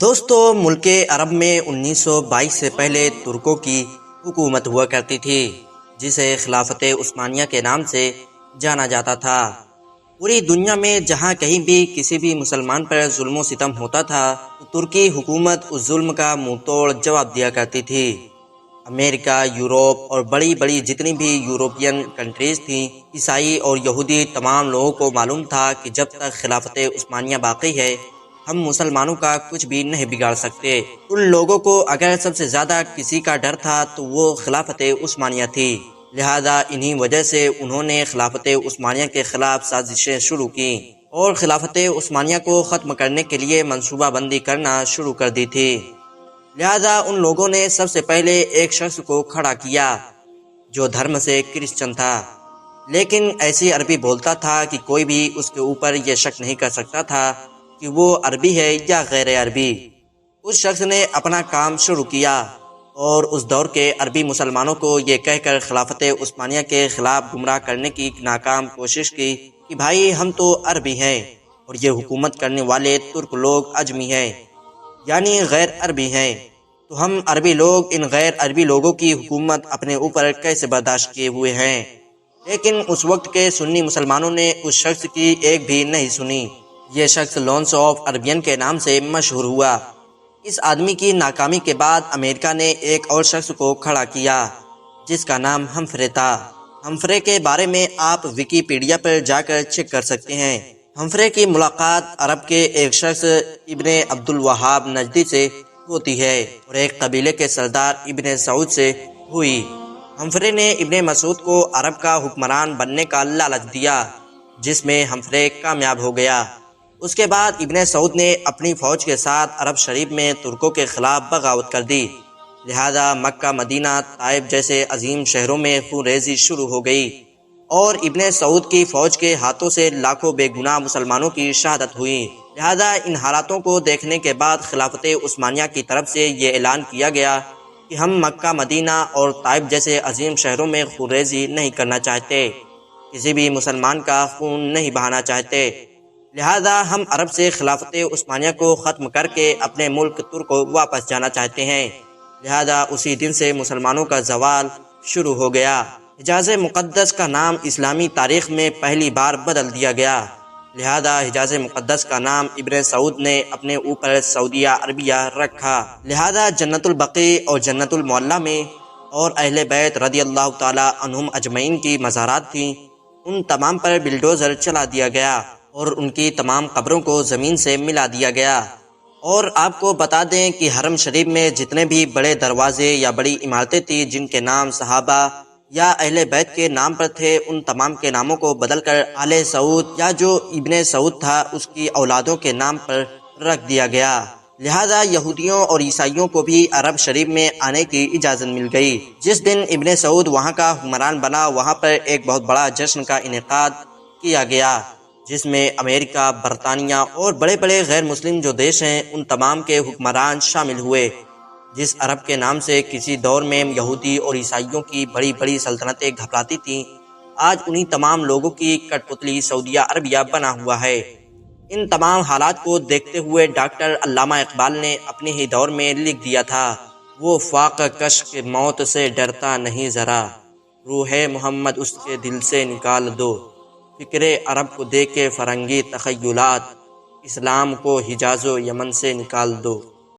دوستو، ملک عرب میں 1922 سے پہلے ترکوں کی حکومت ہوا کرتی تھی، جسے خلافت عثمانیہ کے نام سے جانا جاتا تھا۔ پوری دنیا میں جہاں کہیں بھی کسی بھی مسلمان پر ظلم و ستم ہوتا تھا تو ترکی حکومت اس ظلم کا منہ توڑ جواب دیا کرتی تھی۔ امریکہ، یورپ اور بڑی بڑی جتنی بھی یورپین کنٹریز تھیں، عیسائی اور یہودی، تمام لوگوں کو معلوم تھا کہ جب تک خلافت عثمانیہ باقی ہے ہم مسلمانوں کا کچھ بھی نہیں بگاڑ سکتے۔ ان لوگوں کو اگر سب سے زیادہ کسی کا ڈر تھا تو وہ خلافت عثمانیہ تھی، لہذا انہی وجہ سے انہوں نے خلافت عثمانیہ کے خلاف سازشیں شروع کی اور خلافت عثمانیہ کو ختم کرنے کے لیے منصوبہ بندی کرنا شروع کر دی تھی۔ لہذا ان لوگوں نے سب سے پہلے ایک شخص کو کھڑا کیا جو دھرم سے کرسچن تھا، لیکن ایسی عربی بولتا تھا کہ کوئی بھی اس کے اوپر یہ شک نہیں کر سکتا تھا کہ وہ عربی ہے یا غیر عربی۔ اس شخص نے اپنا کام شروع کیا اور اس دور کے عربی مسلمانوں کو یہ کہہ کر خلافت عثمانیہ کے خلاف گمراہ کرنے کی ناکام کوشش کی کہ بھائی ہم تو عربی ہیں اور یہ حکومت کرنے والے ترک لوگ عجمی ہیں، یعنی غیر عربی ہیں، تو ہم عربی لوگ ان غیر عربی لوگوں کی حکومت اپنے اوپر کیسے برداشت کیے ہوئے ہیں۔ لیکن اس وقت کے سنی مسلمانوں نے اس شخص کی ایک بھی نہیں سنی۔ یہ شخص لانس آف عربین کے نام سے مشہور ہوا۔ اس آدمی کی ناکامی کے بعد امریکہ نے ایک اور شخص کو کھڑا کیا جس کا نام ہمفرے تھا۔ ہمفرے کے بارے میں آپ ویکیپیڈیا پر جا کر چیک کر سکتے ہیں۔ ہمفرے کی ملاقات عرب کے ایک شخص ابن عبد الوہاب نجدی سے ہوتی ہے اور ایک قبیلے کے سردار ابن سعود سے ہوئی۔ ہمفرے نے ابن مسعود کو عرب کا حکمران بننے کا لالچ دیا، جس میں ہمفرے کامیاب ہو گیا۔ اس کے بعد ابن سعود نے اپنی فوج کے ساتھ عرب شریف میں ترکوں کے خلاف بغاوت کر دی، لہذا مکہ، مدینہ، طائف جیسے عظیم شہروں میں خون ریزی شروع ہو گئی اور ابن سعود کی فوج کے ہاتھوں سے لاکھوں بے گناہ مسلمانوں کی شہادت ہوئی۔ لہذا ان حالاتوں کو دیکھنے کے بعد خلافت عثمانیہ کی طرف سے یہ اعلان کیا گیا کہ ہم مکہ، مدینہ اور طائف جیسے عظیم شہروں میں خون ریزی نہیں کرنا چاہتے، کسی بھی مسلمان کا خون نہیں بہانا چاہتے، لہذا ہم عرب سے خلافت عثمانیہ کو ختم کر کے اپنے ملک ترک کو واپس جانا چاہتے ہیں۔ لہذا اسی دن سے مسلمانوں کا زوال شروع ہو گیا۔ حجاز مقدس کا نام اسلامی تاریخ میں پہلی بار بدل دیا گیا، لہذا حجاز مقدس کا نام ابن سعود نے اپنے اوپر سعودیہ عربیہ رکھا۔ لہذا جنت البقیع اور جنت المعلی میں اور اہل بیت رضی اللہ تعالی عنہم اجمعین کی مزارات تھیں، ان تمام پر بلڈوزر چلا دیا گیا اور ان کی تمام قبروں کو زمین سے ملا دیا گیا۔ اور آپ کو بتا دیں کہ حرم شریف میں جتنے بھی بڑے دروازے یا بڑی عمارتیں تھیں جن کے نام صحابہ یا اہل بیت کے نام پر تھے، ان تمام کے ناموں کو بدل کر آل سعود یا جو ابن سعود تھا اس کی اولادوں کے نام پر رکھ دیا گیا۔ لہذا یہودیوں اور عیسائیوں کو بھی عرب شریف میں آنے کی اجازت مل گئی۔ جس دن ابن سعود وہاں کا حکمران بنا، وہاں پر ایک بہت بڑا جشن کا انعقاد کیا گیا جس میں امریکہ، برطانیہ اور بڑے بڑے غیر مسلم جو دیش ہیں ان تمام کے حکمران شامل ہوئے۔ جس عرب کے نام سے کسی دور میں یہودی اور عیسائیوں کی بڑی بڑی سلطنتیں گھبراتی تھیں، آج انہی تمام لوگوں کی کٹ پتلی سعودیہ عربیہ بنا ہوا ہے۔ ان تمام حالات کو دیکھتے ہوئے ڈاکٹر علامہ اقبال نے اپنے ہی دور میں لکھ دیا تھا، وہ فاقہ کش کے موت سے ڈرتا نہیں ذرا، روح محمد اس کے دل سے نکال دو، فکر عرب کو دے کے فرنگی تخیلات، اسلام کو حجاز و یمن سے نکال دو۔